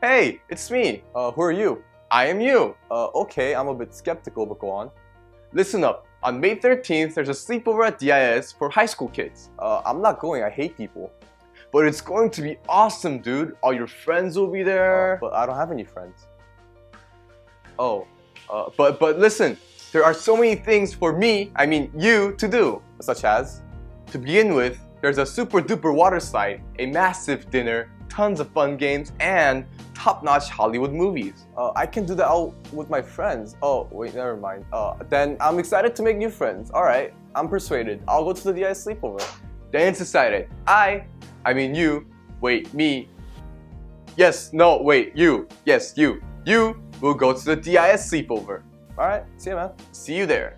Hey, it's me. Who are you? I am you. Okay, I'm a bit skeptical, but go on. Listen up. On May 13th, there's a sleepover at DIS for high school kids. I'm not going, I hate people. But it's going to be awesome, dude. All your friends will be there. But I don't have any friends. Oh, but listen. There are so many things for me, I mean you, to do. Such as, to begin with, there's a super duper water slide, a massive dinner, tons of fun games, and top-notch Hollywood movies. I can do that out with my friends. Oh, wait, never mind. Then I'm excited to make new friends. Alright, I'm persuaded. I'll go to the DIS sleepover. Then it's decided. I mean you, wait, me. Yes, no, wait, you. Yes, you. You will go to the DIS sleepover. Alright, see you, man. See you there.